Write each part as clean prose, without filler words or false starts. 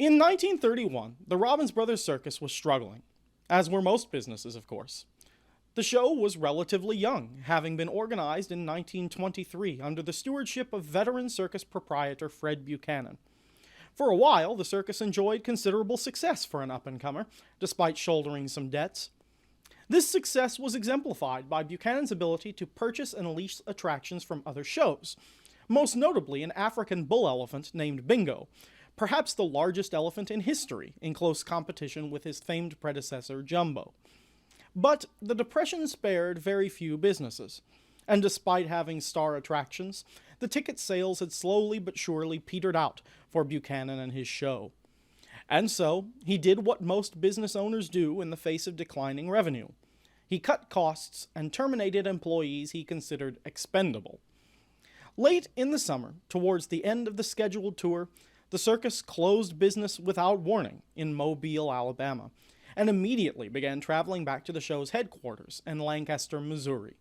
In 1931, the Robbins Brothers Circus was struggling, as were most businesses, of course. The show was relatively young, having been organized in 1923 under the stewardship of veteran circus proprietor Fred Buchanan. For a while, the circus enjoyed considerable success for an up-and-comer, despite shouldering some debts. This success was exemplified by Buchanan's ability to purchase and lease attractions from other shows, most notably an African bull elephant named Bingo, perhaps the largest elephant in history, in close competition with his famed predecessor Jumbo. But the Depression spared very few businesses, and despite having star attractions, the ticket sales had slowly but surely petered out for Buchanan and his show. And so, he did what most business owners do in the face of declining revenue. He cut costs and terminated employees he considered expendable. Late in the summer, towards the end of the scheduled tour, the circus closed business without warning in Mobile, Alabama, and immediately began traveling back to the show's headquarters in Lancaster, Missouri.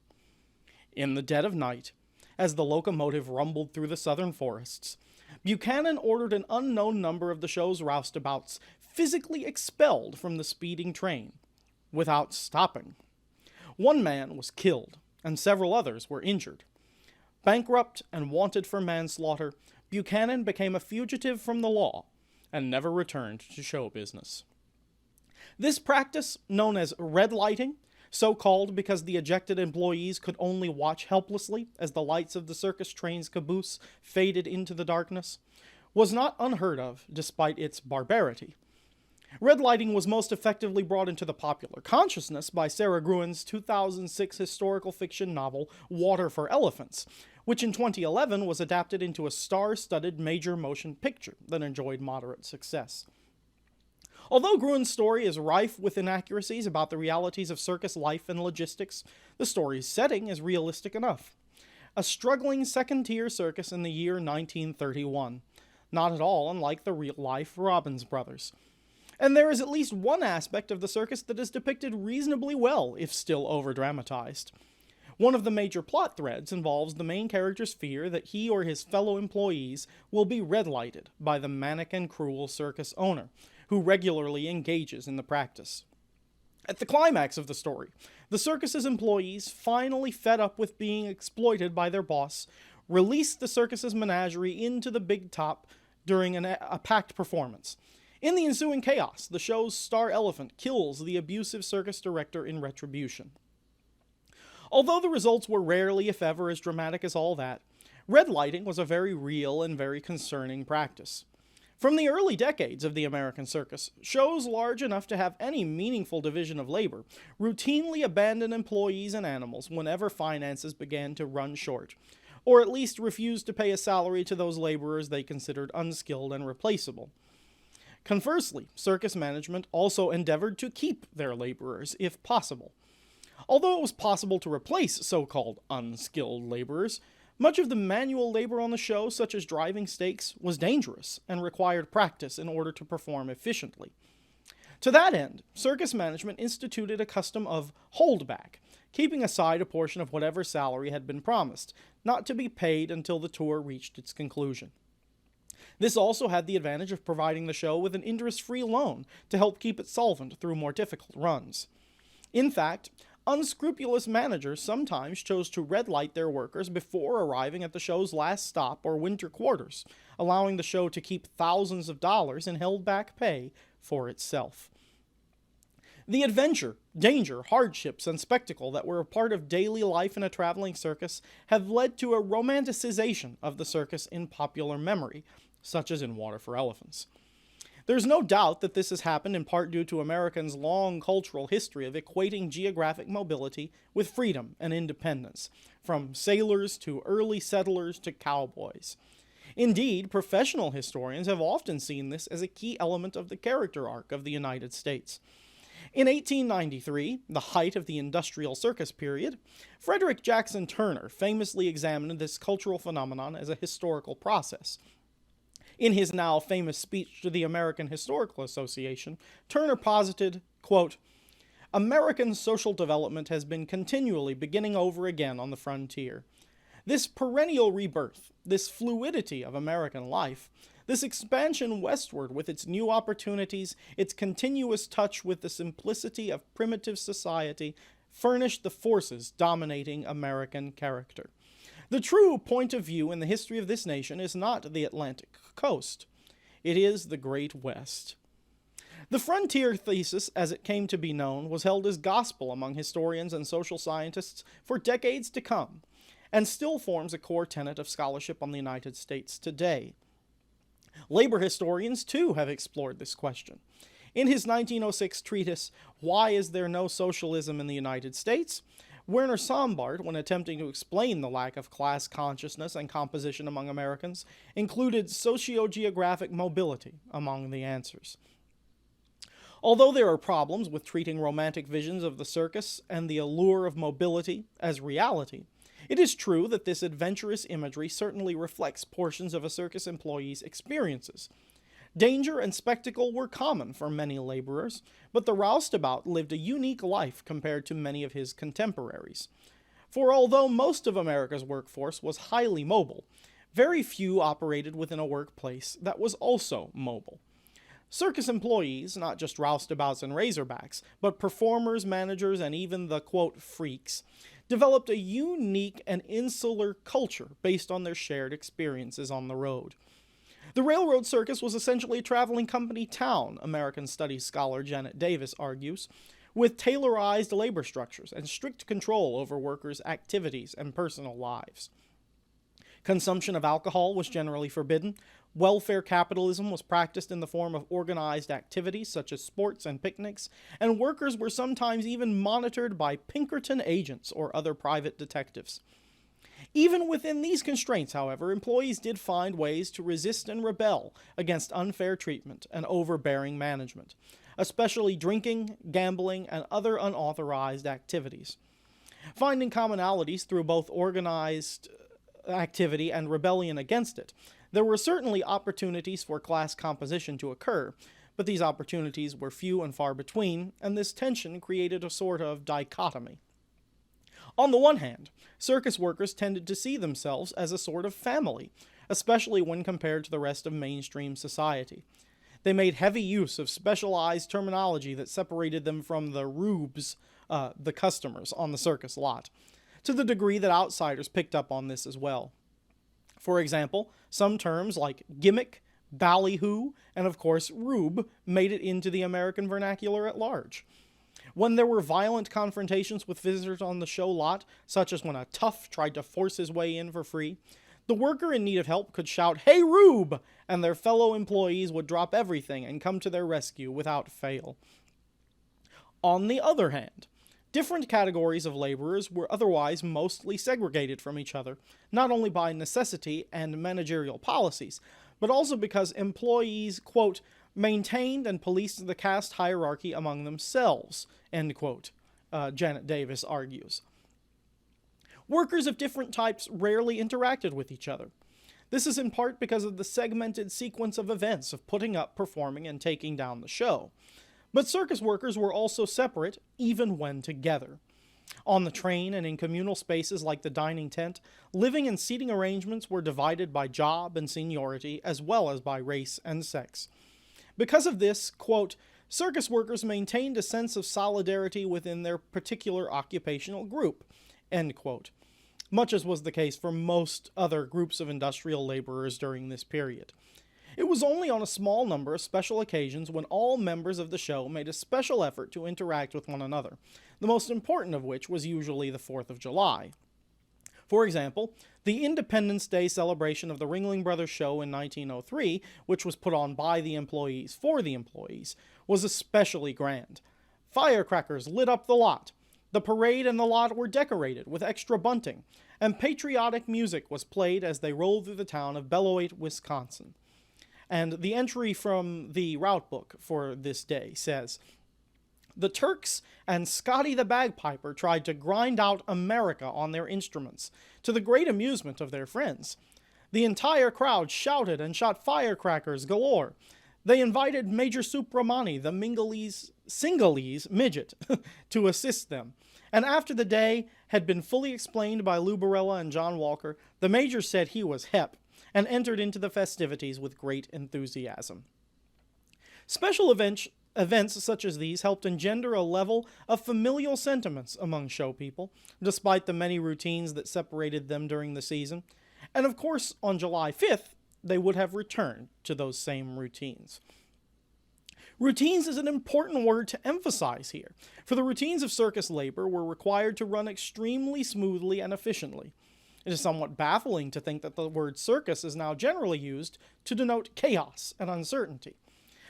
In the dead of night, as the locomotive rumbled through the southern forests, Buchanan ordered an unknown number of the show's roustabouts physically expelled from the speeding train, without stopping. One man was killed, and several others were injured. Bankrupt and wanted for manslaughter, Buchanan became a fugitive from the law, and never returned to show business. This practice, known as red lighting, so called because the ejected employees could only watch helplessly as the lights of the circus train's caboose faded into the darkness, was not unheard of despite its barbarity. Red lighting was most effectively brought into the popular consciousness by Sarah Gruen's 2006 historical fiction novel Water for Elephants, which in 2011 was adapted into a star-studded major motion picture that enjoyed moderate success. Although Gruen's story is rife with inaccuracies about the realities of circus life and logistics, the story's setting is realistic enough. A struggling second-tier circus in the year 1931, not at all unlike the real-life Robbins brothers. And there is at least one aspect of the circus that is depicted reasonably well, if still over-dramatized. One of the major plot threads involves the main character's fear that he or his fellow employees will be red-lighted by the manic and cruel circus owner, who regularly engages in the practice. At the climax of the story, the circus's employees, finally fed up with being exploited by their boss, release the circus's menagerie into the big top during a packed performance. In the ensuing chaos, the show's star elephant kills the abusive circus director in retribution. Although the results were rarely, if ever, as dramatic as all that, red lighting was a very real and very concerning practice. From the early decades of the American circus, shows large enough to have any meaningful division of labor routinely abandoned employees and animals whenever finances began to run short, or at least refused to pay a salary to those laborers they considered unskilled and replaceable. Conversely, circus management also endeavored to keep their laborers, if possible. Although it was possible to replace so-called unskilled laborers, much of the manual labor on the show, such as driving stakes, was dangerous and required practice in order to perform efficiently. To that end, circus management instituted a custom of holdback, keeping aside a portion of whatever salary had been promised, not to be paid until the tour reached its conclusion. This also had the advantage of providing the show with an interest-free loan to help keep it solvent through more difficult runs. In fact, unscrupulous managers sometimes chose to red light their workers before arriving at the show's last stop or winter quarters, allowing the show to keep thousands of dollars in held-back pay for itself. The adventure, danger, hardships, and spectacle that were a part of daily life in a traveling circus have led to a romanticization of the circus in popular memory, such as in Water for Elephants. There's no doubt that this has happened in part due to Americans' long cultural history of equating geographic mobility with freedom and independence, from sailors to early settlers to cowboys. Indeed, professional historians have often seen this as a key element of the character arc of the United States. In 1893, the height of the industrial circus period, Frederick Jackson Turner famously examined this cultural phenomenon as a historical process. In his now famous speech to the American Historical Association, Turner posited, quote, "American social development has been continually beginning over again on the frontier. This perennial rebirth, this fluidity of American life, This expansion westward, with its new opportunities, its continuous touch with the simplicity of primitive society, furnished the forces dominating American character. The true point of view in the history of this nation is not the Atlantic coast. It is the Great West. The frontier thesis, as it came to be known, was held as gospel among historians and social scientists for decades to come, and still forms a core tenet of scholarship on the United States today. Labor historians, too, have explored this question. In his 1906 treatise, Why Is There No Socialism in the United States?, Werner Sombart, when attempting to explain the lack of class consciousness and composition among Americans, included sociogeographic mobility among the answers. Although there are problems with treating romantic visions of the circus and the allure of mobility as reality, it is true that this adventurous imagery certainly reflects portions of a circus employee's experiences. Danger and spectacle were common for many laborers, but the roustabout lived a unique life compared to many of his contemporaries. For although most of America's workforce was highly mobile, very few operated within a workplace that was also mobile. Circus employees, not just roustabouts and razorbacks, but performers, managers, and even the, quote, freaks, developed a unique and insular culture based on their shared experiences on the road. The railroad circus was essentially a traveling company town, American Studies scholar Janet Davis argues, with tailorized labor structures and strict control over workers' activities and personal lives. Consumption of alcohol was generally forbidden. Welfare capitalism was practiced in the form of organized activities such as sports and picnics, and workers were sometimes even monitored by Pinkerton agents or other private detectives. Even within these constraints, however, employees did find ways to resist and rebel against unfair treatment and overbearing management, especially drinking, gambling, and other unauthorized activities. Finding commonalities through both organized activity and rebellion against it, there were certainly opportunities for class composition to occur, but these opportunities were few and far between, and this tension created a sort of dichotomy. On the one hand, circus workers tended to see themselves as a sort of family, especially when compared to the rest of mainstream society. They made heavy use of specialized terminology that separated them from the rubes, the customers on the circus lot, to the degree that outsiders picked up on this as well. For example, some terms like gimmick, ballyhoo, and of course rube made it into the American vernacular at large. When there were violent confrontations with visitors on the show lot, such as when a tough tried to force his way in for free, the worker in need of help could shout, "Hey, Rube!" and their fellow employees would drop everything and come to their rescue without fail. On the other hand, different categories of laborers were otherwise mostly segregated from each other, not only by necessity and managerial policies, but also because employees, quote, maintained and policed the caste hierarchy among themselves, end quote, Janet Davis argues. Workers of different types rarely interacted with each other. This is in part because of the segmented sequence of events of putting up, performing, and taking down the show. But circus workers were also separate, even when together. On the train and in communal spaces like the dining tent, living and seating arrangements were divided by job and seniority, as well as by race and sex. Because of this, quote, circus workers maintained a sense of solidarity within their particular occupational group, end quote, much as was the case for most other groups of industrial laborers during this period. It was only on a small number of special occasions when all members of the show made a special effort to interact with one another, the most important of which was usually the 4th of July. For example, the Independence Day celebration of the Ringling Brothers Show in 1903, which was put on by the employees for the employees, was especially grand. Firecrackers lit up the lot. The parade and the lot were decorated with extra bunting, and patriotic music was played as they rolled through the town of Beloit, Wisconsin. And the entry from the route book for this day says, "The Turks and Scotty the Bagpiper tried to grind out America on their instruments, to the great amusement of their friends. The entire crowd shouted and shot firecrackers galore. They invited Major Supramani, the Singalese midget, to assist them. And after the day had been fully explained by Lou Barella and John Walker, the Major said he was hep, and entered into the festivities with great enthusiasm. Special events such as these helped engender a level of familial sentiments among show people, despite the many routines that separated them during the season. And of course, on July 5th, they would have returned to those same routines. Routines is an important word to emphasize here, for the routines of circus labor were required to run extremely smoothly and efficiently. It is somewhat baffling to think that the word circus is now generally used to denote chaos and uncertainty,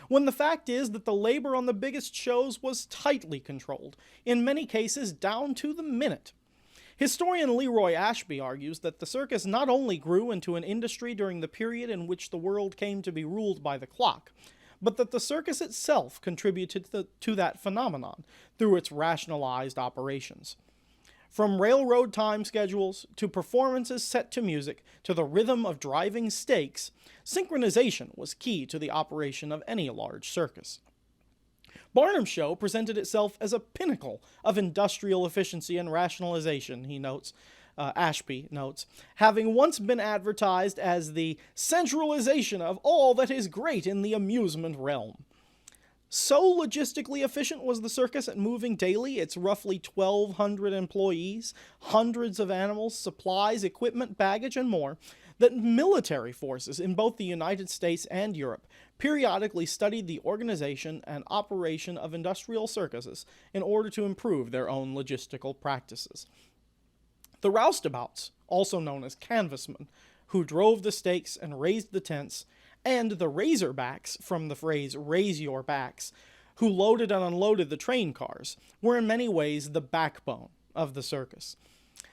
when the fact is that the labor on the biggest shows was tightly controlled, in many cases down to the minute. Historian Leroy Ashby argues that the circus not only grew into an industry during the period in which the world came to be ruled by the clock, but that the circus itself contributed to that phenomenon through its rationalized operations. From railroad time schedules, to performances set to music, to the rhythm of driving stakes, synchronization was key to the operation of any large circus. Barnum's show presented itself as a pinnacle of industrial efficiency and rationalization, Ashby notes, having once been advertised as the centralization of all that is great in the amusement realm. So logistically efficient was the circus at moving daily its roughly 1,200 employees, hundreds of animals, supplies, equipment, baggage, and more, that military forces in both the United States and Europe periodically studied the organization and operation of industrial circuses in order to improve their own logistical practices. The roustabouts, also known as canvassmen, who drove the stakes and raised the tents, and the razorbacks, from the phrase raise your backs, who loaded and unloaded the train cars, were in many ways the backbone of the circus.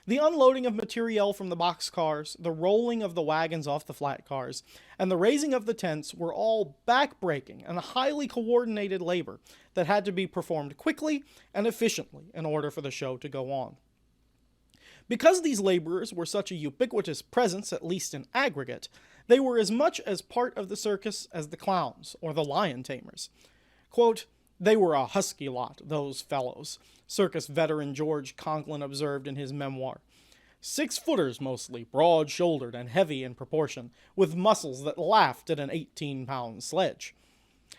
The unloading of materiel from the boxcars, the rolling of the wagons off the flat cars, and the raising of the tents were all back-breaking and highly coordinated labor that had to be performed quickly and efficiently in order for the show to go on. Because these laborers were such a ubiquitous presence, at least in aggregate, they were as much as part of the circus as the clowns or the lion tamers. Quote, "They were a husky lot, those fellows," circus veteran George Conklin observed in his memoir. 6-footers mostly, broad-shouldered and heavy in proportion, with muscles that laughed at an 18-pound sledge.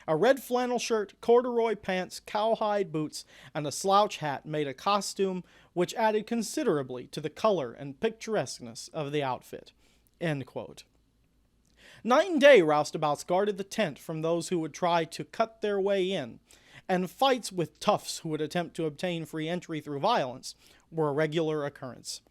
A red flannel shirt, corduroy pants, cowhide boots, and a slouch hat made a costume which added considerably to the color and picturesqueness of the outfit. End quote. Night and day roustabouts guarded the tent from those who would try to cut their way in, and fights with toughs who would attempt to obtain free entry through violence were a regular occurrence.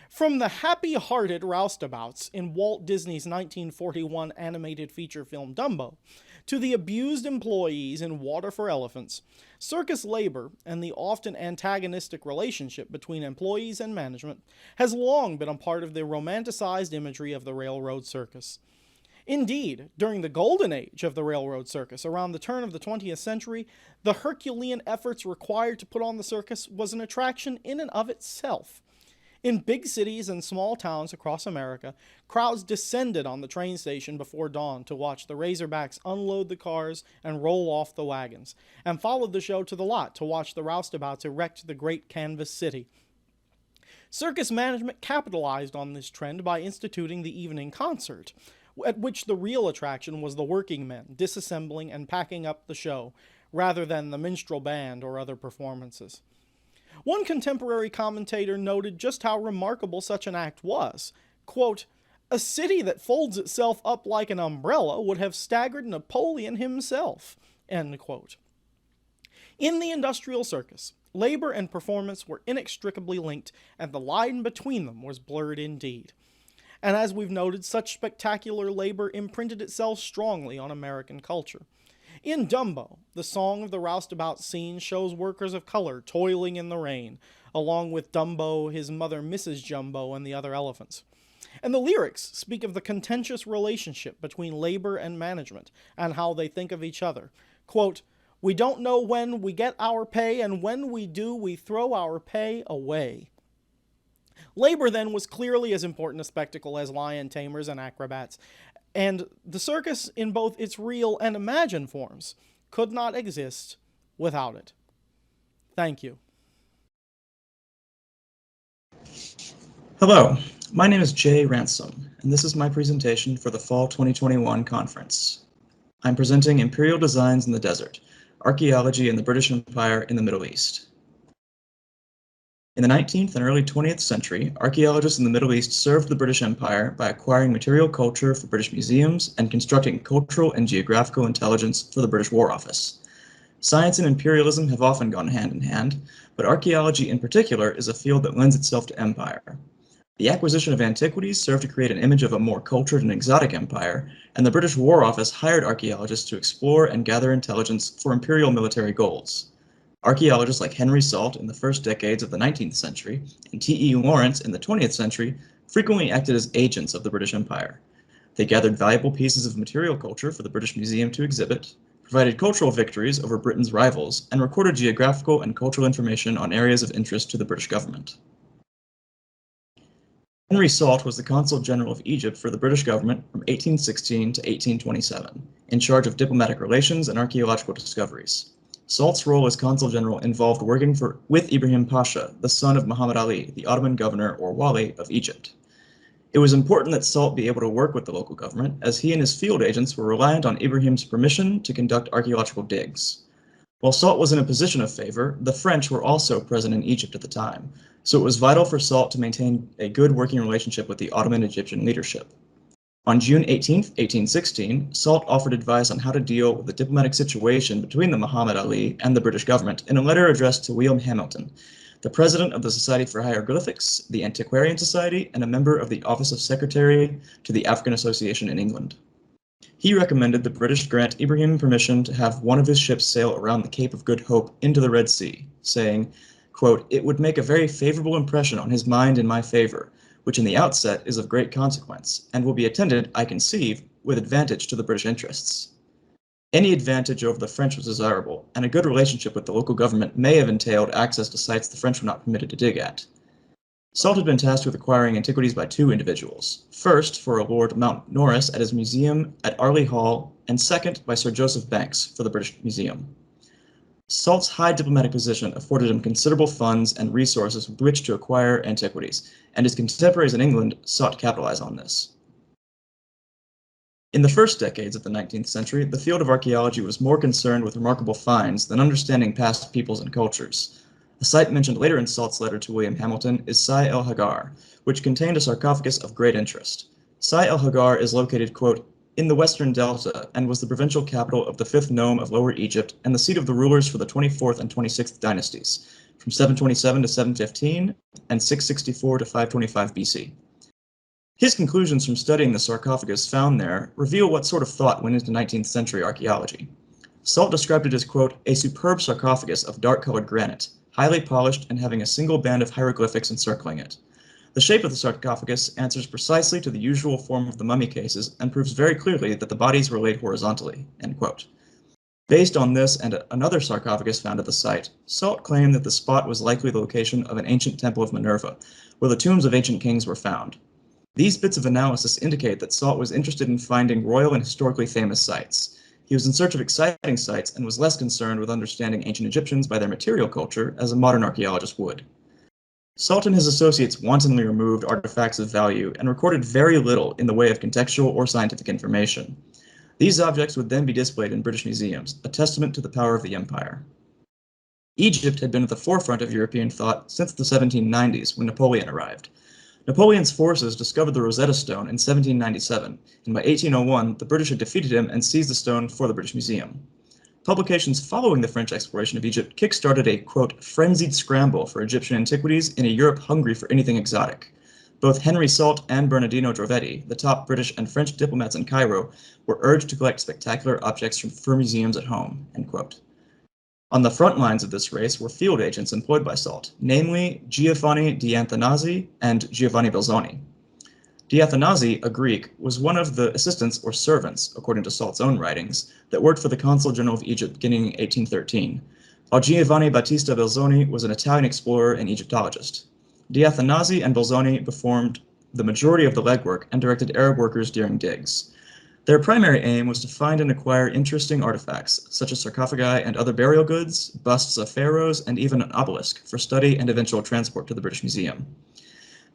From the happy-hearted roustabouts in Walt Disney's 1941 animated feature film Dumbo, to the abused employees in Water for Elephants, circus labor and the often antagonistic relationship between employees and management has long been a part of the romanticized imagery of the railroad circus. Indeed, during the golden age of the railroad circus, around the turn of the 20th century, the Herculean efforts required to put on the circus was an attraction in and of itself. In big cities and small towns across America, crowds descended on the train station before dawn to watch the razorbacks unload the cars and roll off the wagons, and followed the show to the lot to watch the roustabouts erect the great canvas city. Circus management capitalized on this trend by instituting the evening concert, at which the real attraction was the working men disassembling and packing up the show, rather than the minstrel band or other performances. One contemporary commentator noted just how remarkable such an act was. Quote, "A city that folds itself up like an umbrella would have staggered Napoleon himself." End quote. In the industrial circus, labor and performance were inextricably linked, and the line between them was blurred indeed. And as we've noted, such spectacular labor imprinted itself strongly on American culture. In Dumbo, the song of the roustabout scene shows workers of color toiling in the rain, along with Dumbo, his mother Mrs. Jumbo, and the other elephants. And the lyrics speak of the contentious relationship between labor and management, and how they think of each other. Quote, "We don't know when we get our pay, and when we do, we throw our pay away." Labor, then, was clearly as important a spectacle as lion tamers and acrobats, and the circus, in both its real and imagined forms, could not exist without it. Thank you. Hello, My name is Jay Ransom, and this is my presentation for the Fall 2021 conference. I'm presenting Imperial Designs in the Desert, Archaeology in the British Empire in the Middle East. In the 19th and early 20th century, archaeologists in the Middle East served the British Empire by acquiring material culture for British museums and constructing cultural and geographical intelligence for the British War Office. Science and imperialism have often gone hand in hand, but archaeology in particular is a field that lends itself to empire. The acquisition of antiquities served to create an image of a more cultured and exotic empire, and the British War Office hired archaeologists to explore and gather intelligence for imperial military goals. Archaeologists like Henry Salt in the first decades of the 19th century and T.E. Lawrence in the 20th century frequently acted as agents of the British Empire. They gathered valuable pieces of material culture for the British Museum to exhibit, provided cultural victories over Britain's rivals, and recorded geographical and cultural information on areas of interest to the British government. Henry Salt was the Consul General of Egypt for the British government from 1816 to 1827, in charge of diplomatic relations and archaeological discoveries. Salt's role as Consul General involved working with Ibrahim Pasha, the son of Muhammad Ali, the Ottoman governor or wali of Egypt. It was important that Salt be able to work with the local government, as he and his field agents were reliant on Ibrahim's permission to conduct archaeological digs. While Salt was in a position of favor, the French were also present in Egypt at the time, so it was vital for Salt to maintain a good working relationship with the Ottoman Egyptian leadership. On June 18, 1816, Salt offered advice on how to deal with the diplomatic situation between the Muhammad Ali and the British government in a letter addressed to William Hamilton, the president of the Society for Hieroglyphics, the Antiquarian Society, and a member of the Office of Secretary to the African Association in England. He recommended the British grant Ibrahim permission to have one of his ships sail around the Cape of Good Hope into the Red Sea, saying, quote, "It would make a very favorable impression on his mind in my favor, which in the outset is of great consequence, and will be attended, I conceive, with advantage to the British interests." Any advantage over the French was desirable, and a good relationship with the local government may have entailed access to sites the French were not permitted to dig at. Salt had been tasked with acquiring antiquities by two individuals, first for Lord Mount Norris at his museum at Arley Hall, and second by Sir Joseph Banks for the British Museum. Salt's high diplomatic position afforded him considerable funds and resources with which to acquire antiquities, and his contemporaries in England sought to capitalize on this. In the first decades of the 19th century, the field of archaeology was more concerned with remarkable finds than understanding past peoples and cultures. A site mentioned later in Salt's letter to William Hamilton is Sai el Hagar, which contained a sarcophagus of great interest. Sai el Hagar is located, quote, in the western delta and was the provincial capital of the 5th nome of Lower Egypt and the seat of the rulers for the 24th and 26th dynasties, from 727 to 715 and 664 to 525 BC. His conclusions from studying the sarcophagus found there reveal what sort of thought went into 19th century archaeology. Salt described it as, quote, a superb sarcophagus of dark-colored granite, highly polished and having a single band of hieroglyphics encircling it. The shape of the sarcophagus answers precisely to the usual form of the mummy cases and proves very clearly that the bodies were laid horizontally, end quote. Based on this and another sarcophagus found at the site, Salt claimed that the spot was likely the location of an ancient temple of Minerva, where the tombs of ancient kings were found. These bits of analysis indicate that Salt was interested in finding royal and historically famous sites. He was in search of exciting sites and was less concerned with understanding ancient Egyptians by their material culture as a modern archaeologist would. Salt and his associates wantonly removed artifacts of value and recorded very little in the way of contextual or scientific information. These objects would then be displayed in British museums, a testament to the power of the empire. Egypt had been at the forefront of European thought since the 1790s when Napoleon arrived. Napoleon's forces discovered the Rosetta Stone in 1797, and by 1801, the British had defeated him and seized the stone for the British Museum. Publications following the French exploration of Egypt kick-started a, quote, frenzied scramble for Egyptian antiquities in a Europe hungry for anything exotic. Both Henry Salt and Bernardino Drovetti, the top British and French diplomats in Cairo, were urged to collect spectacular objects for museums at home, end quote. On the front lines of this race were field agents employed by Salt, namely Giovanni di Athanasi and Giovanni Belzoni. Di Athanasi, a Greek, was one of the assistants or servants, according to Salt's own writings, that worked for the Consul General of Egypt beginning in 1813, while Giovanni Battista Belzoni was an Italian explorer and Egyptologist. Di Athanasi and Belzoni performed the majority of the legwork and directed Arab workers during digs. Their primary aim was to find and acquire interesting artifacts, such as sarcophagi and other burial goods, busts of pharaohs, and even an obelisk for study and eventual transport to the British Museum.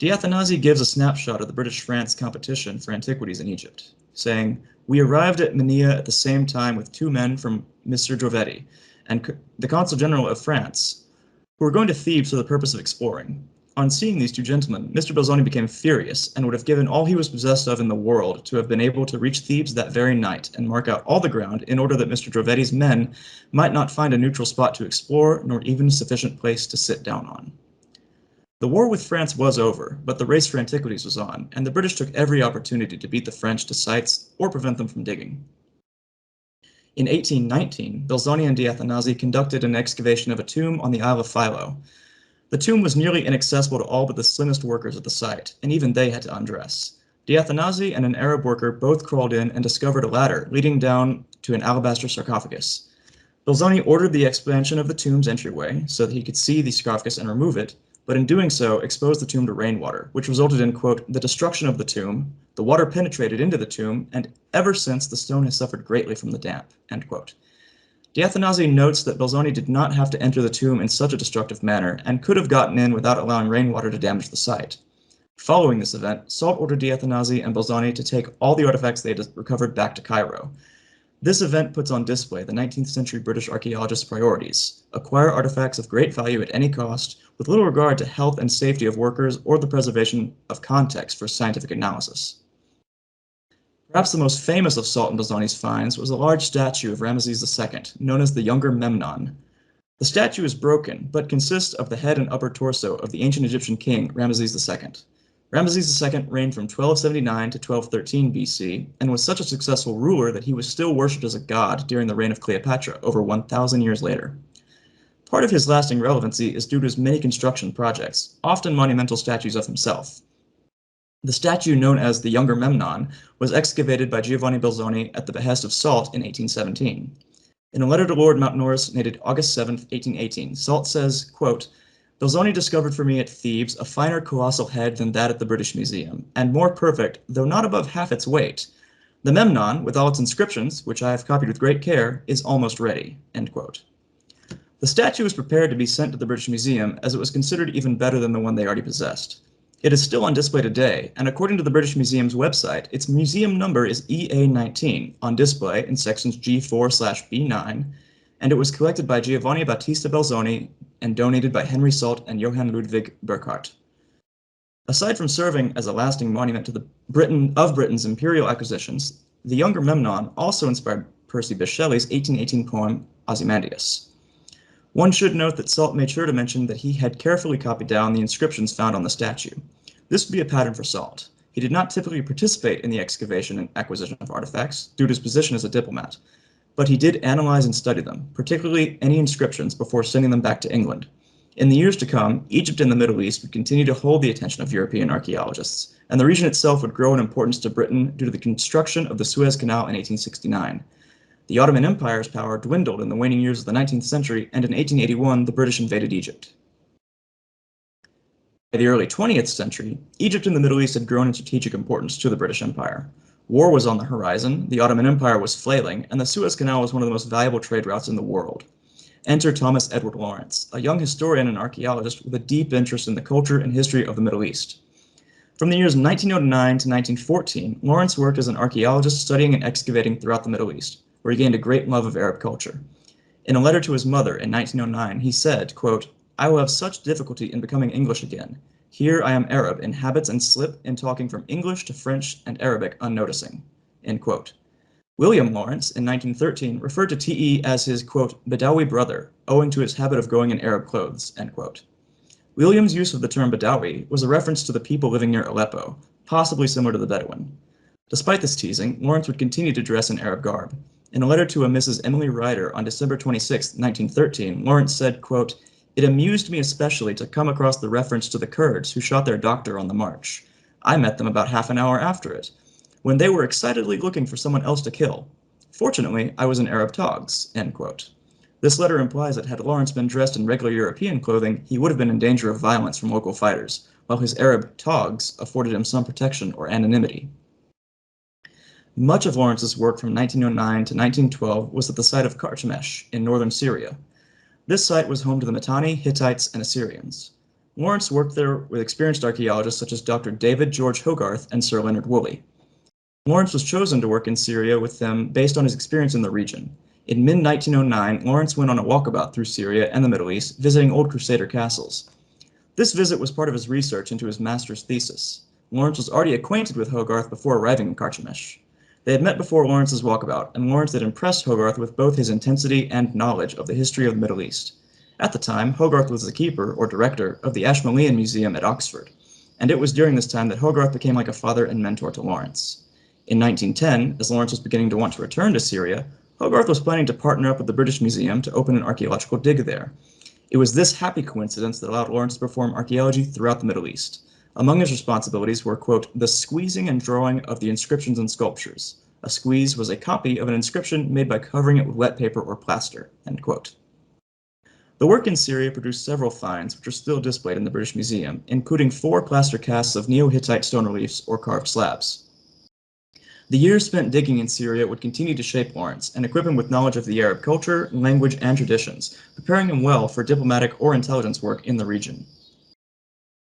Diathanazi gives a snapshot of the British-France competition for antiquities in Egypt, saying, "We arrived at Mania at the same time with two men from Mr. Drovetti and the Consul General of France, who were going to Thebes for the purpose of exploring. On seeing these two gentlemen, Mr. Belzoni became furious and would have given all he was possessed of in the world to have been able to reach Thebes that very night and mark out all the ground in order that Mr. Drovetti's men might not find a neutral spot to explore, nor even a sufficient place to sit down on." The war with France was over, but the race for antiquities was on, and the British took every opportunity to beat the French to sites or prevent them from digging. In 1819, Belzoni and Diathanazi conducted an excavation of a tomb on the Isle of Philo. The tomb was nearly inaccessible to all but the slimmest workers at the site, and even they had to undress. Diathanazi and an Arab worker both crawled in and discovered a ladder leading down to an alabaster sarcophagus. Belzoni ordered the expansion of the tomb's entryway so that he could see the sarcophagus and remove it, but in doing so exposed the tomb to rainwater, which resulted in, quote, "the destruction of the tomb. The water penetrated into the tomb, and ever since the stone has suffered greatly from the damp," end quote. Diathanazi notes that Belzoni did not have to enter the tomb in such a destructive manner and could have gotten in without allowing rainwater to damage the site. Following this event, Salt ordered Diathanazi and Belzoni to take all the artifacts they had recovered back to Cairo. This event puts on display the 19th century British archaeologists' priorities: acquire artifacts of great value at any cost, with little regard to health and safety of workers or the preservation of context for scientific analysis. Perhaps the most famous of Salt and Belzoni's finds was a large statue of Ramesses II, known as the Younger Memnon. The statue is broken, but consists of the head and upper torso of the ancient Egyptian king Ramesses II. Ramesses II reigned from 1279 to 1213 BC and was such a successful ruler that he was still worshipped as a god during the reign of Cleopatra over 1,000 years later. Part of his lasting relevancy is due to his many construction projects, often monumental statues of himself. The statue known as the Younger Memnon was excavated by Giovanni Belzoni at the behest of Salt in 1817. In a letter to Lord Mountnorris dated August 7, 1818, Salt says, quote, "Belzoni discovered for me at Thebes a finer colossal head than that at the British Museum, and more perfect, though not above half its weight. The Memnon, with all its inscriptions, which I have copied with great care, is almost ready." End quote. The statue was prepared to be sent to the British Museum as it was considered even better than the one they already possessed. It is still on display today, and according to the British Museum's website, its museum number is EA19, on display in sections G4/B9, and it was collected by Giovanni Battista Belzoni and donated by Henry Salt and Johann Ludwig Burckhardt. Aside from serving as a lasting monument to Britain's imperial acquisitions, the Younger Memnon also inspired Percy Bysshe Shelley's 1818 poem Ozymandias. One should note that Salt made sure to mention that he had carefully copied down the inscriptions found on the statue. This would be a pattern for Salt. He did not typically participate in the excavation and acquisition of artifacts due to his position as a diplomat, but he did analyze and study them, particularly any inscriptions, before sending them back to England. In the years to come, Egypt and the Middle East would continue to hold the attention of European archaeologists, and the region itself would grow in importance to Britain due to the construction of the Suez Canal in 1869. The Ottoman Empire's power dwindled in the waning years of the 19th century, and in 1881, the British invaded Egypt. By the early 20th century, Egypt and the Middle East had grown in strategic importance to the British Empire. War was on the horizon, the Ottoman Empire was flailing, and the Suez Canal was one of the most valuable trade routes in the world. Enter Thomas Edward Lawrence, a young historian and archaeologist with a deep interest in the culture and history of the Middle East. From the years 1909 to 1914, Lawrence worked as an archaeologist studying and excavating throughout the Middle East, where he gained a great love of Arab culture. In a letter to his mother in 1909, he said, quote, "I will have such difficulty in becoming English again. Here I am Arab in habits and slip in talking from English to French and Arabic unnoticing." End quote. William Lawrence, in 1913, referred to T.E. as his, quote, "Badawi brother, owing to his habit of going in Arab clothes," end quote. William's use of the term Badawi was a reference to the people living near Aleppo, possibly similar to the Bedouin. Despite this teasing, Lawrence would continue to dress in Arab garb. In a letter to a Mrs. Emily Ryder on December 26, 1913, Lawrence said, quote, "It amused me especially to come across the reference to the Kurds who shot their doctor on the march. I met them about half an hour after it, when they were excitedly looking for someone else to kill. Fortunately, I was in Arab togs," end quote. This letter implies that had Lawrence been dressed in regular European clothing, he would have been in danger of violence from local fighters, while his Arab togs afforded him some protection or anonymity. Much of Lawrence's work from 1909 to 1912 was at the site of Carchemish in northern Syria. This site was home to the Mitanni, Hittites, and Assyrians. Lawrence worked there with experienced archaeologists such as Dr. David George Hogarth and Sir Leonard Woolley. Lawrence was chosen to work in Syria with them based on his experience in the region. In mid-1909, Lawrence went on a walkabout through Syria and the Middle East, visiting old Crusader castles. This visit was part of his research into his master's thesis. Lawrence was already acquainted with Hogarth before arriving in Carchemish. They had met before Lawrence's walkabout, and Lawrence had impressed Hogarth with both his intensity and knowledge of the history of the Middle East. At the time, Hogarth was the keeper, or director, of the Ashmolean Museum at Oxford, and it was during this time that Hogarth became like a father and mentor to Lawrence. In 1910, as Lawrence was beginning to want to return to Syria, Hogarth was planning to partner up with the British Museum to open an archaeological dig there. It was this happy coincidence that allowed Lawrence to perform archaeology throughout the Middle East. Among his responsibilities were, quote, the squeezing and drawing of the inscriptions and sculptures. A squeeze was a copy of an inscription made by covering it with wet paper or plaster, end quote. The work in Syria produced several finds which are still displayed in the British Museum, including 4 plaster casts of Neo-Hittite stone reliefs or carved slabs. The years spent digging in Syria would continue to shape Lawrence and equip him with knowledge of the Arab culture, language, and traditions, preparing him well for diplomatic or intelligence work in the region.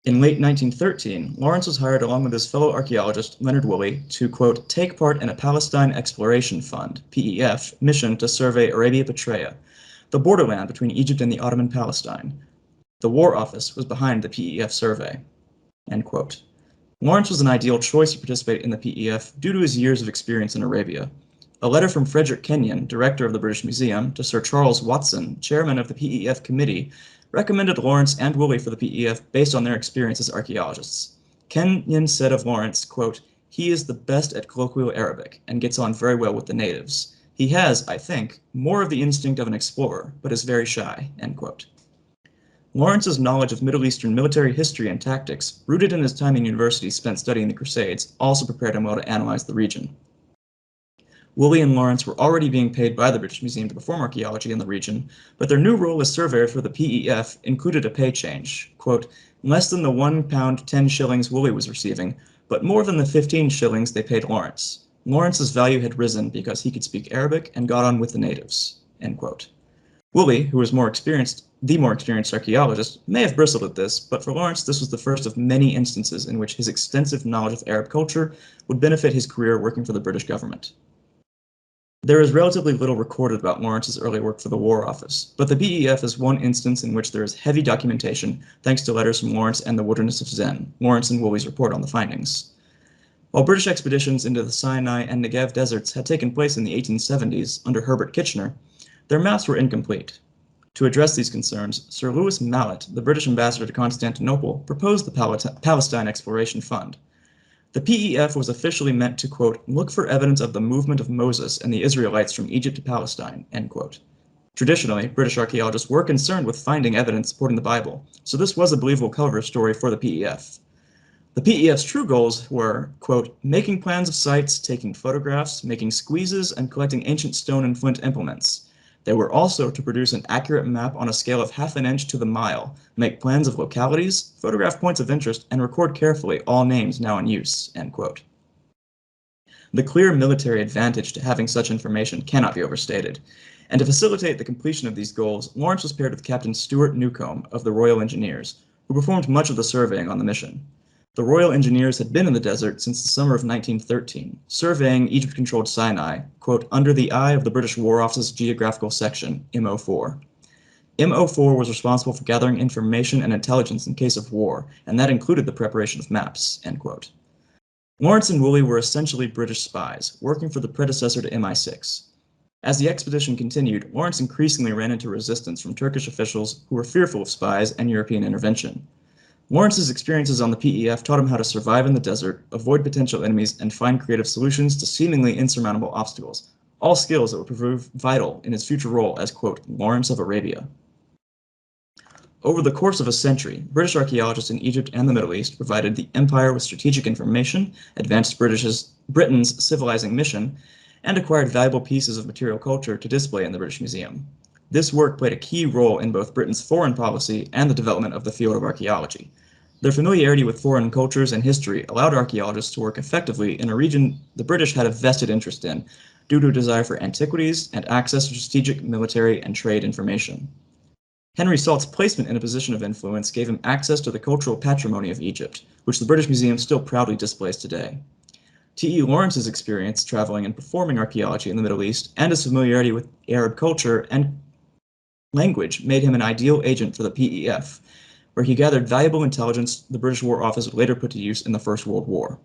In late 1913, Lawrence was hired along with his fellow archaeologist Leonard Woolley to, quote, take part in a Palestine Exploration Fund, PEF, mission to survey Arabia Petraea, the borderland between Egypt and the Ottoman Palestine. The War Office was behind the PEF survey, end quote. Lawrence was an ideal choice to participate in the PEF due to his years of experience in Arabia. A letter from Frederick Kenyon, director of the British Museum, to Sir Charles Watson, chairman of the PEF committee, recommended Lawrence and Woolley for the PEF based on their experience as archaeologists. Kenyon said of Lawrence, quote, he is the best at colloquial Arabic and gets on very well with the natives. He has, I think, more of the instinct of an explorer, but is very shy, end quote. Lawrence's knowledge of Middle Eastern military history and tactics, rooted in his time in university spent studying the Crusades, also prepared him well to analyze the region. Woolley and Lawrence were already being paid by the British Museum to perform archaeology in the region, but their new role as surveyors for the PEF included a pay change, quote, less than the £1 10 shillings Woolley was receiving, but more than the 15 shillings they paid Lawrence. Lawrence's value had risen because he could speak Arabic and got on with the natives, end quote. Woolley, who was the more experienced archaeologist, may have bristled at this, but for Lawrence this was the first of many instances in which his extensive knowledge of Arab culture would benefit his career working for the British government. There is relatively little recorded about Lawrence's early work for the War Office, but the PEF is one instance in which there is heavy documentation thanks to letters from Lawrence and the Wilderness of Zen, Lawrence and Woolley's report on the findings. While British expeditions into the Sinai and Negev deserts had taken place in the 1870s under Herbert Kitchener, their maps were incomplete. To address these concerns, Sir Lewis Mallet, the British ambassador to Constantinople, proposed the Palestine Exploration Fund. The PEF was officially meant to, quote, look for evidence of the movement of Moses and the Israelites from Egypt to Palestine, end quote. Traditionally, British archaeologists were concerned with finding evidence supporting the Bible, so this was a believable cover story for the PEF. The PEF's true goals were, quote, making plans of sites, taking photographs, making squeezes, and collecting ancient stone and flint implements. They were also to produce an accurate map on a scale of half an inch to the mile, make plans of localities, photograph points of interest, and record carefully all names now in use, end quote. The clear military advantage to having such information cannot be overstated, and to facilitate the completion of these goals, Lawrence was paired with Captain Stuart Newcomb of the Royal Engineers, who performed much of the surveying on the mission. The Royal Engineers had been in the desert since the summer of 1913, surveying Egypt-controlled Sinai, quote, under the eye of the British War Office's Geographical Section, MO4. MO4 was responsible for gathering information and intelligence in case of war, and that included the preparation of maps, end quote. Lawrence and Woolley were essentially British spies, working for the predecessor to MI6. As the expedition continued, Lawrence increasingly ran into resistance from Turkish officials who were fearful of spies and European intervention. Lawrence's experiences on the PEF taught him how to survive in the desert, avoid potential enemies, and find creative solutions to seemingly insurmountable obstacles, all skills that would prove vital in his future role as, quote, Lawrence of Arabia. Over the course of a century, British archaeologists in Egypt and the Middle East provided the empire with strategic information, advanced Britain's civilizing mission, and acquired valuable pieces of material culture to display in the British Museum. This work played a key role in both Britain's foreign policy and the development of the field of archaeology. Their familiarity with foreign cultures and history allowed archaeologists to work effectively in a region the British had a vested interest in, due to a desire for antiquities and access to strategic military and trade information. Henry Salt's placement in a position of influence gave him access to the cultural patrimony of Egypt, which the British Museum still proudly displays today. T.E. Lawrence's experience traveling and performing archaeology in the Middle East and his familiarity with Arab culture and language made him an ideal agent for the PEF, where he gathered valuable intelligence the British War Office would later put to use in the First World War.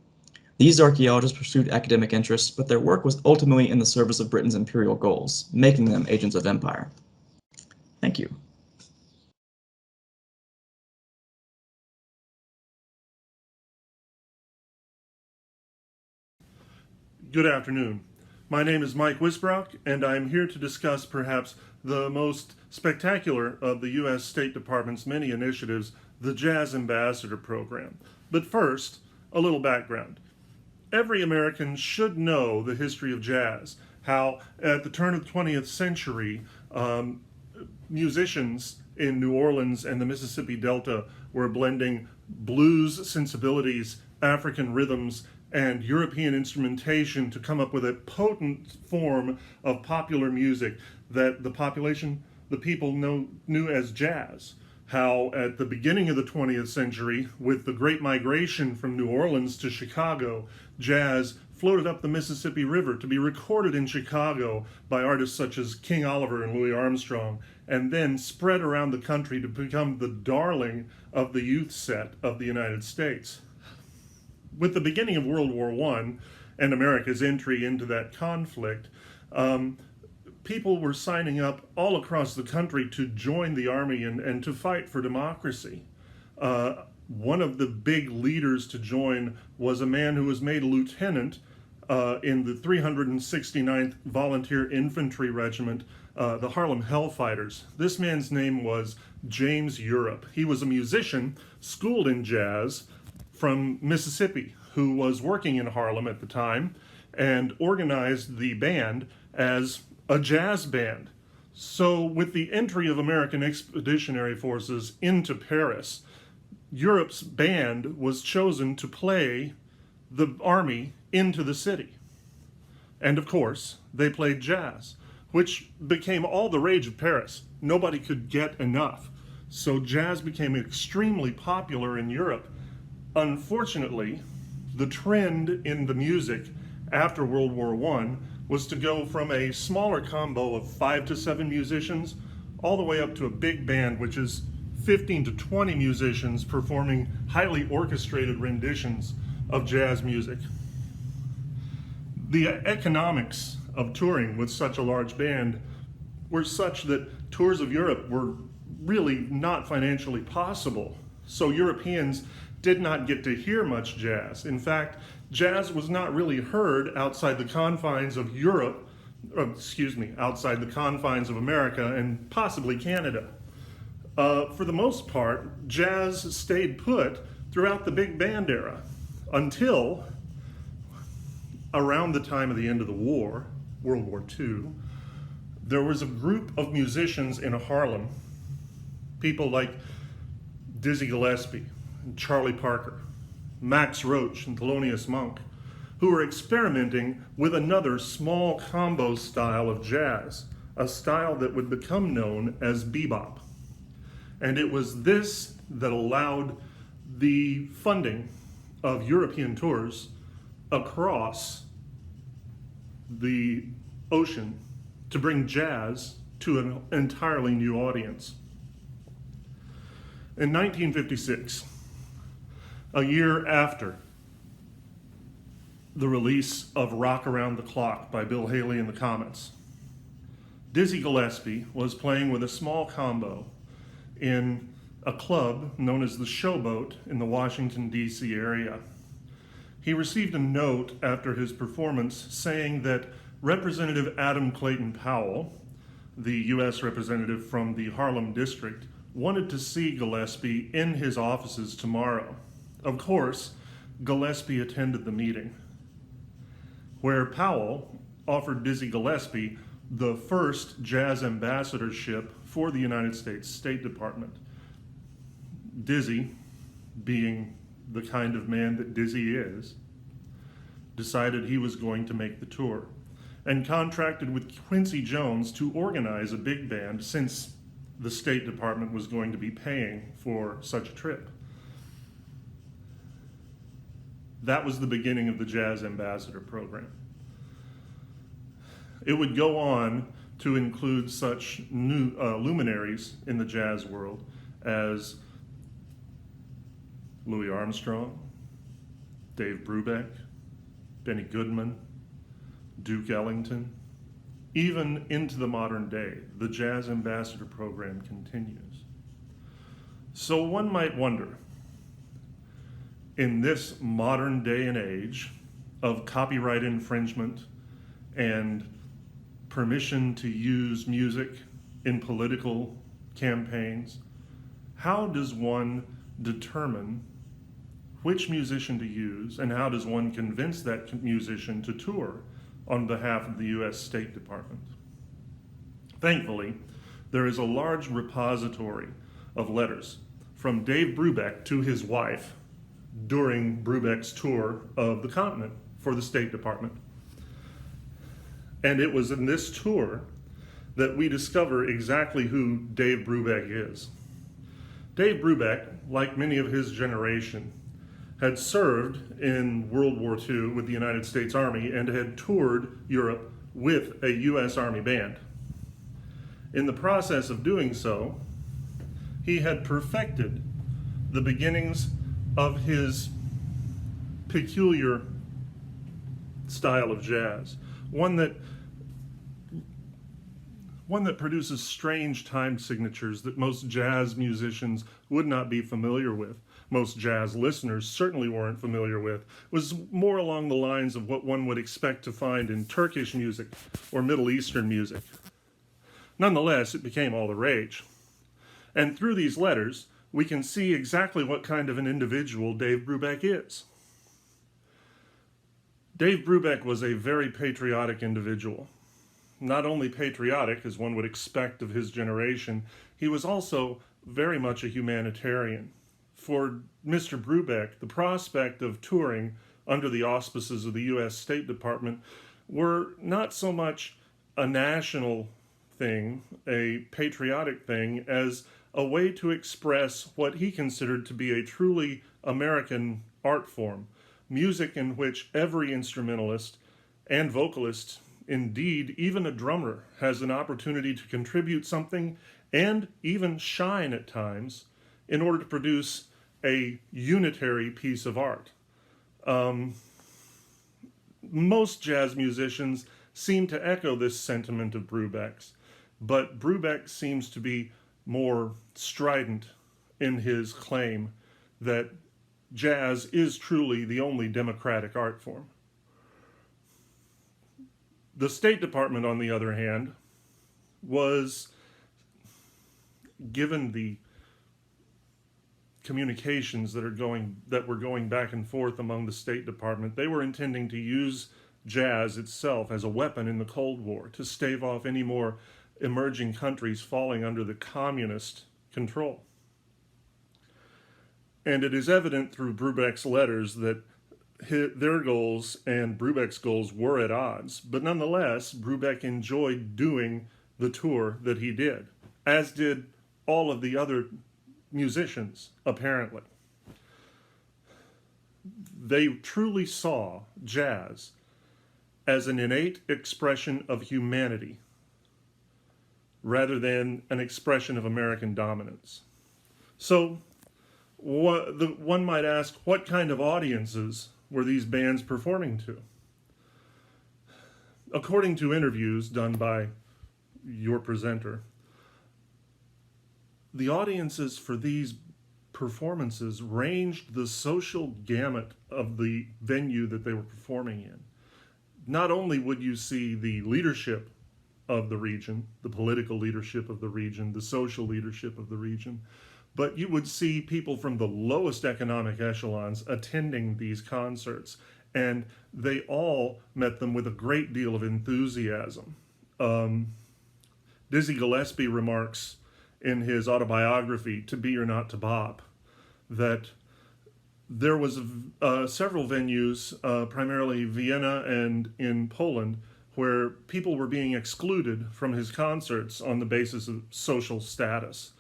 These archaeologists pursued academic interests, but their work was ultimately in the service of Britain's imperial goals, making them agents of empire. Thank you. Good afternoon. My name is Mike Wisbrock, and I am here to discuss perhaps the most spectacular of the U.S. State Department's many initiatives, the Jazz Ambassador Program. But first, a little background. Every American should know the history of jazz, how at the turn of the 20th century, musicians in New Orleans and the Mississippi Delta were blending blues sensibilities, African rhythms, and European instrumentation to come up with a potent form of popular music that the people knew as jazz. How at the beginning of the 20th century, with the Great Migration from New Orleans to Chicago, jazz floated up the Mississippi River to be recorded in Chicago by artists such as King Oliver and Louis Armstrong, and then spread around the country to become the darling of the youth set of the United States. With the beginning of World War I and America's entry into that conflict, people were signing up all across the country to join the army and to fight for democracy. One of the big leaders to join was a man who was made a lieutenant in the 369th Volunteer Infantry Regiment, the Harlem Hellfighters. This man's name was James Europe. He was a musician schooled in jazz from Mississippi, who was working in Harlem at the time and organized the band as a jazz band. So with the entry of American expeditionary forces into Paris, Europe's band was chosen to play the army into the city. And of course, they played jazz, which became all the rage of Paris. Nobody could get enough. So jazz became extremely popular in Europe. Unfortunately, the trend in the music after World War I was to go from a smaller combo of 5 to 7 musicians all the way up to a big band, which is 15 to 20 musicians performing highly orchestrated renditions of jazz music. The economics of touring with such a large band were such that tours of Europe were really not financially possible. So Europeans did not get to hear much jazz. In fact, jazz was not really heard outside the confines of Europe, outside the confines of America and possibly Canada. For the most part, jazz stayed put throughout the big band era until around the time of the end of the war, World War II, there was a group of musicians in Harlem, people like Dizzy Gillespie, and Charlie Parker, Max Roach, and Thelonious Monk, who were experimenting with another small combo style of jazz, a style that would become known as bebop. And it was this that allowed the funding of European tours across the ocean to bring jazz to an entirely new audience. In 1956, a year after the release of Rock Around the Clock by Bill Haley and the Comets, Dizzy Gillespie was playing with a small combo in a club known as the Showboat in the Washington, D.C. area. He received a note after his performance saying that Representative Adam Clayton Powell, the U.S. representative from the Harlem district, wanted to see Gillespie in his offices tomorrow. Of course, Gillespie attended the meeting, where Powell offered Dizzy Gillespie the first jazz ambassadorship for the United States State Department. Dizzy, being the kind of man that Dizzy is, decided he was going to make the tour and contracted with Quincy Jones to organize a big band, since the State Department was going to be paying for such a trip. That was the beginning of the Jazz Ambassador program. It would go on to include such new luminaries in the jazz world as Louis Armstrong, Dave Brubeck, Benny Goodman, Duke Ellington. Even into the modern day, the Jazz Ambassador program continues. So one might wonder, in this modern day and age of copyright infringement and permission to use music in political campaigns, how does one determine which musician to use, and how does one convince that musician to tour on behalf of the U.S. State Department? Thankfully, there is a large repository of letters from Dave Brubeck to his wife during Brubeck's tour of the continent for the State Department. And it was in this tour that we discover exactly who Dave Brubeck is. Dave Brubeck, like many of his generation, had served in World War II with the United States Army and had toured Europe with a U.S. Army band. In the process of doing so, he had perfected the beginnings of his peculiar style of jazz, one that produces strange time signatures that most jazz musicians would not be familiar with. Most jazz listeners certainly weren't familiar with, was more along the lines of what one would expect to find in Turkish music or Middle Eastern music. Nonetheless, it became all the rage. And through these letters, we can see exactly what kind of an individual Dave Brubeck is. Dave Brubeck was a very patriotic individual. Not only patriotic, as one would expect of his generation, he was also very much a humanitarian. For Mr. Brubeck, the prospect of touring under the auspices of the U.S. State Department were not so much a national thing, a patriotic thing, as a way to express what he considered to be a truly American art form, music in which every instrumentalist and vocalist, indeed even a drummer, has an opportunity to contribute something and even shine at times in order to produce a unitary piece of art. Most jazz musicians seem to echo this sentiment of Brubeck's, but Brubeck seems to be more strident in his claim that jazz is truly the only democratic art form. The State Department, on the other hand, was given the communications that were going back and forth among the State Department. They were intending to use jazz itself as a weapon in the Cold War to stave off any more emerging countries falling under the communist control. And it is evident through Brubeck's letters that their goals and Brubeck's goals were at odds, but nonetheless, Brubeck enjoyed doing the tour that he did, as did all of the other musicians, apparently. They truly saw jazz as an innate expression of humanity rather than an expression of American dominance. So one might ask, what kind of audiences were these bands performing to? According to interviews done by your presenter, the audiences for these performances ranged the social gamut of the venue that they were performing in. Not only would you see the leadership of the region, the political leadership of the region, the social leadership of the region, but you would see people from the lowest economic echelons attending these concerts, and they all met them with a great deal of enthusiasm. Dizzy Gillespie remarks in his autobiography, To Be or Not to Bop, that there was several venues, primarily Vienna and in Poland, where people were being excluded from his concerts on the basis of social status.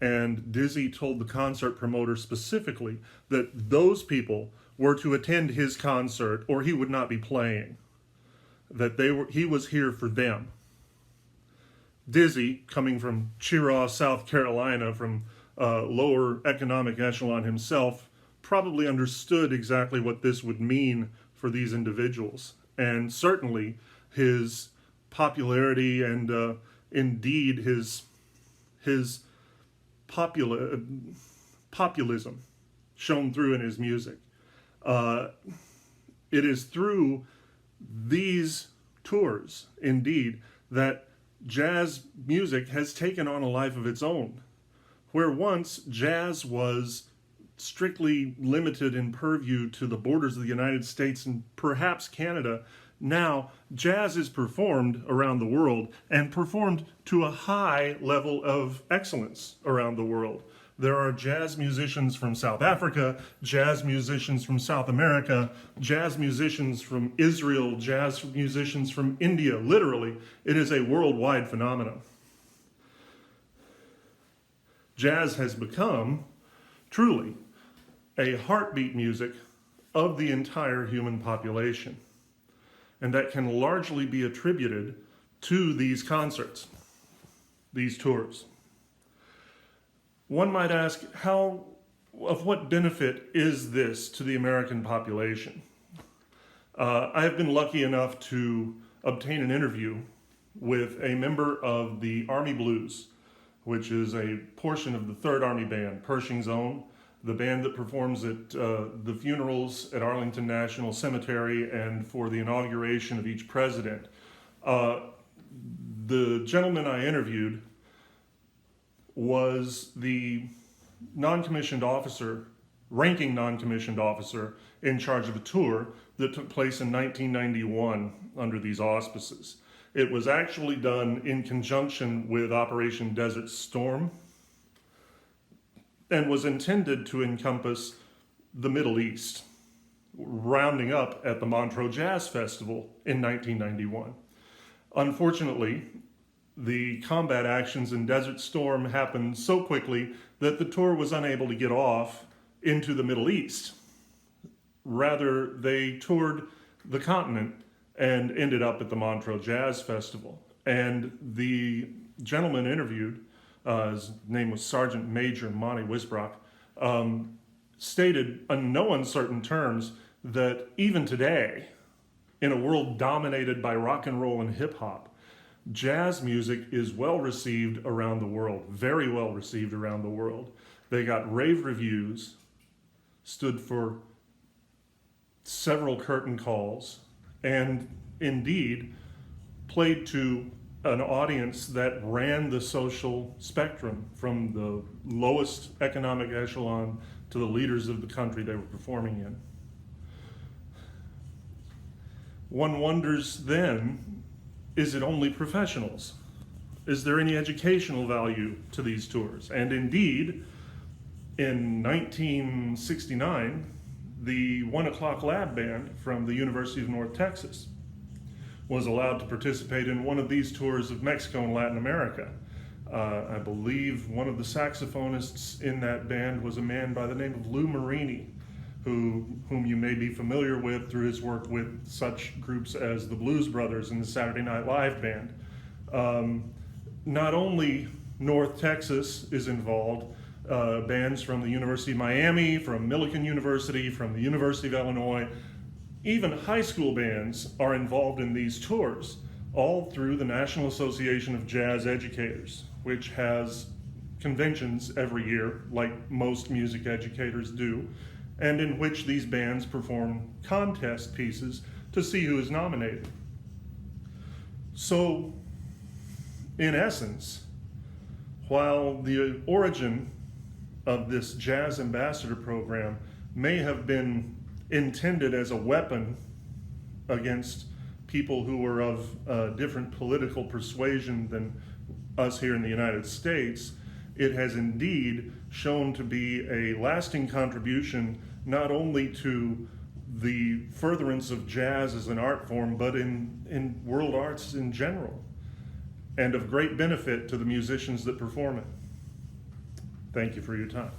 And Dizzy told the concert promoter specifically that those people were to attend his concert or he would not be playing, that he was here for them. Dizzy, coming from Cheraw, South Carolina, from lower economic echelon himself, probably understood exactly what this would mean for these individuals. And certainly his popularity and indeed his populism shone through in his music. It is through these tours, indeed, that jazz music has taken on a life of its own. Where once jazz was strictly limited in purview to the borders of the United States and perhaps Canada, now jazz is performed around the world and performed to a high level of excellence around the world. There are jazz musicians from South Africa, jazz musicians from South America, jazz musicians from Israel, jazz musicians from India. Literally, it is a worldwide phenomenon. Jazz has become, truly, a heartbeat music of the entire human population. And that can largely be attributed to these concerts, these tours. One might ask, of what benefit is this to the American population? I have been lucky enough to obtain an interview with a member of the Army Blues, which is a portion of the 3rd Army Band, Pershing's own, the band that performs at the funerals at Arlington National Cemetery and for the inauguration of each president. The gentleman I interviewed was the non-commissioned officer, ranking non-commissioned officer in charge of a tour that took place in 1991 under these auspices. It was actually done in conjunction with Operation Desert Storm and was intended to encompass the Middle East, rounding up at the Montreux Jazz Festival in 1991. Unfortunately, the combat actions in Desert Storm happened so quickly that the tour was unable to get off into the Middle East. Rather, they toured the continent and ended up at the Montreux Jazz Festival. And the gentleman interviewed, his name was Sergeant Major Monty Wisbrock, stated in no uncertain terms that even today, in a world dominated by rock and roll and hip hop, jazz music is well received around the world, very well received around the world. They got rave reviews, stood for several curtain calls, and indeed played to an audience that ran the social spectrum from the lowest economic echelon to the leaders of the country they were performing in. One wonders then, is it only professionals? Is there any educational value to these tours? And indeed, in 1969, the 1 O'Clock Lab Band from the University of North Texas was allowed to participate in one of these tours of Mexico and Latin America. I believe one of the saxophonists in that band was a man by the name of Lou Marini, whom you may be familiar with through his work with such groups as the Blues Brothers and the Saturday Night Live Band. Not only North Texas is involved, bands from the University of Miami, from Millikan University, from the University of Illinois, even high school bands are involved in these tours, all through the National Association of Jazz Educators, which has conventions every year, like most music educators do, and in which these bands perform contest pieces to see who is nominated. So, in essence, while the origin of this Jazz Ambassador program may have been intended as a weapon against people who were of different political persuasion than us here in the United States, it has indeed shown to be a lasting contribution not only to the furtherance of jazz as an art form, but in world arts in general, and of great benefit to the musicians that perform it. Thank you for your time.